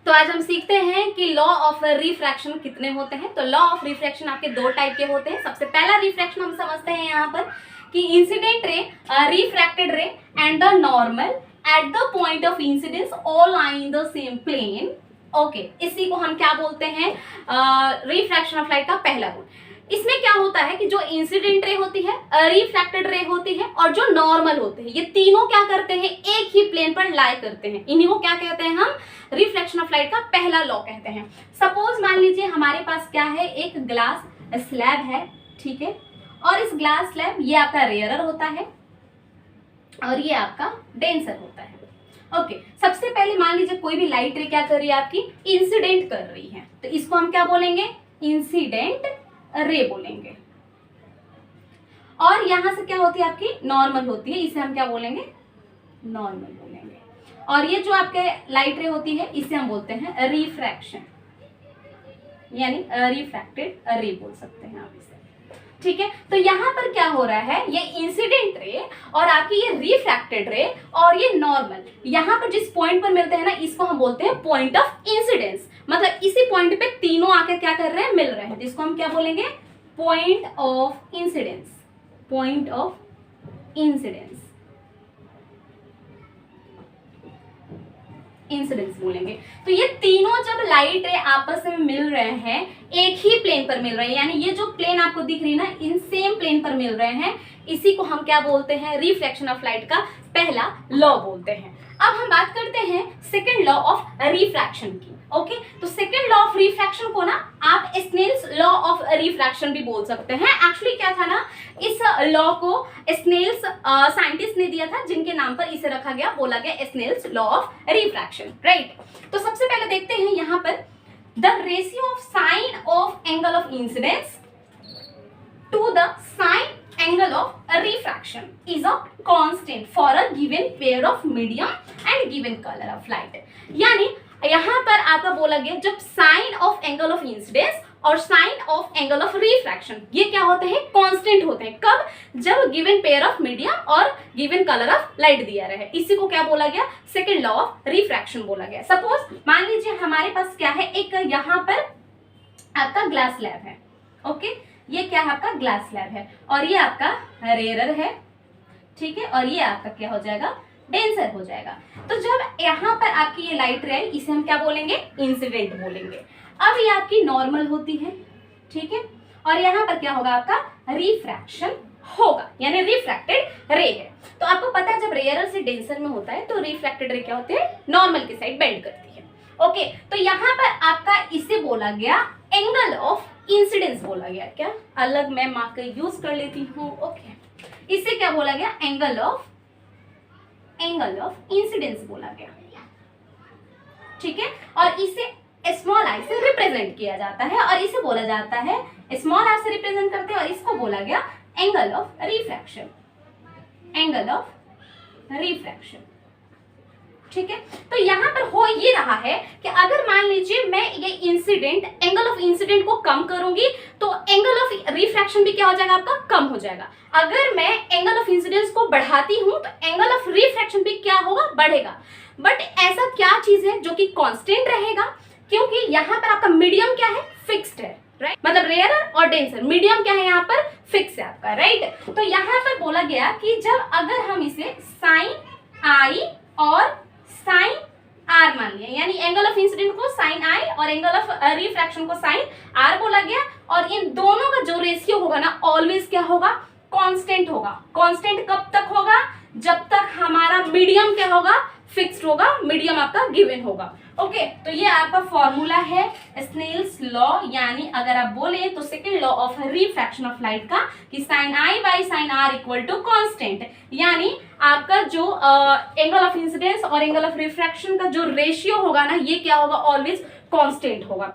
तो आज हम सीखते हैं कि लॉ ऑफ रिफ्रैक्शन कितने होते हैं। तो लॉ ऑफ रिफ्रैक्शन आपके दो टाइप के होते हैं। सबसे पहला रिफ्रैक्शन हम समझते हैं यहाँ पर कि incident ray, refracted ray and the normal at the point of incidence all lie in the same plane. Okay, इसी को हम क्या बोलते हैं, रिफ्रैक्शन ऑफ लाइट का पहला रूल। इसमें क्या होता है कि जो इंसिडेंट रे होती है, रिफ्रैक्टेड रे होती है और जो नॉर्मल होते हैं, ये तीनों क्या करते हैं, एक ही प्लेन पर लाई करते हैं। इन्हीं को क्या कहते हैं हम, रिफ्लेक्शन ऑफ लाइट का पहला लॉ कहते हैं। सपोज मान लीजिए हमारे पास क्या है, एक ग्लास स्लैब है, ठीक है, और इस ग्लास स्लैब ये आपका रेयरर होता है और ये आपका डेंसर होता है। ओके, सबसे पहले मान लीजिए कोई भी लाइट रे क्या कर रही है, आपकी इंसिडेंट कर रही है, तो इसको हम क्या बोलेंगे, इंसिडेंट रे बोलेंगे। और यहां से क्या होती है, आपकी नॉर्मल होती है, इसे हम क्या बोलेंगे, नॉर्मल बोलेंगे। और ये जो आपके लाइट रे होती है, इसे हम बोलते हैं रिफ्रैक्शन, यानी रिफ्रैक्टेड रे बोल सकते हैं आप इसे, ठीक है। तो यहाँ पर क्या हो रहा है, ये इंसिडेंट रे और आपकी ये रिफ्रैक्टेड रे और ये नॉर्मल, यहाँ पर जिस पॉइंट पर मिलते हैं ना, इसको हम बोलते हैं पॉइंट ऑफ इंसिडेंस। मतलब इसी पॉइंट पे तीनों आके क्या कर रहे हैं, मिल रहे हैं, जिसको हम क्या बोलेंगे, point of incidence, point of incidence, incidence बोलेंगे। तो ये तीनों जब लाइट रे आपस में मिल रहे हैं, एक ही प्लेन पर मिल रहे हैं, यानी ये जो प्लेन आपको दिख रही है ना, इन सेम प्लेन पर मिल रहे हैं, इसी को हम क्या बोलते हैं, रिफ्लेक्शन ऑफ लाइट का पहला लॉ बोलते हैं। अब हम बात करते हैं सेकंड लॉ ऑफ रिफ्रैक्शन की। ओके, तो सेकंड लॉ ऑफ रिफ्रैक्शन को ना आप स्नेल्स लॉ ऑफ रिफ्रैक्शन भी बोल सकते हैं। एक्चुअली क्या था ना, इस लॉ को स्नेल्स साइंटिस्ट ने दिया था, जिनके नाम पर इसे रखा गया, बोला गया Snell's law of refraction, right. तो सबसे पहले देखते हैं यहाँ पर, the ratio of sine of angle of incidence to the sine angle of refraction is a constant for a given pair of medium and given color of light। यानी यहाँ पर आपका बोला गया, जब sine of angle of incidence और sine of angle of refraction ये क्या होते हैं, कांस्टेंट होते हैं। कब, जब गिवन पेयर ऑफ मीडियम और गिवन कलर ऑफ लाइट दिया रहे। इसी को क्या बोला गया, सेकेंड लॉ ऑफ रिफ्रैक्शन बोला गया। सपोज मान लीजिए हमारे पास क्या है, एक यहाँ पर आपका ग्लास स्लैब है। ओके, ये क्या है, आपका ग्लास स्लैब है और ये आपका रेयरर है, ठीक है, और ये आपका क्या हो जाएगा, डेंसर हो जाएगा। तो जब यहाँ पर आपकी ये लाइट रे, इसे हम क्या बोलेंगे, इंसिडेंट बोलेंगे। अब ये आपकी नॉर्मल होती है, ठीक है, और यहाँ पर क्या होगा, आपका रिफ्रैक्शन होगा, यानी रिफ्रैक्टेड रे है। तो आपको पता है, जब रेयरर से डेंसर में होता है तो रिफ्रैक्टेड रे क्या होते हैं, नॉर्मल की साइड बेंड करती है। ओके, तो यहाँ पर आपका इसे बोला गया एंगल ऑफ इंसिडेंस बोला गया। क्या अलग मैं मार्कर यूज कर लेती हूँ। ओके, इसे क्या बोला गया, एंगल ऑफ इंसिडेंस बोला गया, ठीक है। और इसे स्मॉल आई से रिप्रेजेंट किया जाता है और इसे बोला जाता है, स्मॉल आर से रिप्रेजेंट करते हैं और इसको बोला गया angle of refraction, angle of refraction, ठीक है। तो यहाँ पर हो ये रहा है कि अगर मान लीजिए मैं ये इंसिडेंट, एंगल ऑफ इंसिडेंट को कम करूंगी तो एंगल ऑफ रिफ्रैक्शन भी क्या हो जाएगा, आपका कम हो जाएगा। अगर मैं एंगल ऑफ इंसिडेंस को बढ़ाती हूं तो एंगल ऑफ रिफ्रैक्शन भी क्या होगा, बढ़ेगा। बट ऐसा क्या चीज है जो कि कांस्टेंट रहेगा, क्योंकि यहाँ पर आपका मीडियम क्या है, फिक्स्ड है, राइट। मतलब रेयरर और डेंसर, मीडियम क्या है, यहाँ पर फिक्स है आपका, राइट। तो यहाँ पर बोला गया कि जब अगर हम इसे साइन आई और साइन आर मान लिया, यानी एंगल ऑफ इंसिडेंट को साइन आई और एंगल ऑफ रिफ्रैक्शन को साइन आर बोला गया, और इन दोनों का जो रेशियो होगा ना, ऑलवेज क्या होगा, कांस्टेंट होगा। कांस्टेंट कब तक होगा, जब तक हमारा मीडियम क्या होगा, फिक्स्ड होगा, मीडियम आपका गिवन होगा। ओके, तो ये आपका फॉर्मूला है स्नेल्स लॉ, यानी अगर आप बोले तो second law of refraction of light का, कि sine i by sine r equal to constant, यानी आपका जो एंगल ऑफ इंसिडेंस और एंगल ऑफ रिफ्रैक्शन का जो रेशियो होगा ना, ये क्या होगा, ऑलवेज कांस्टेंट होगा।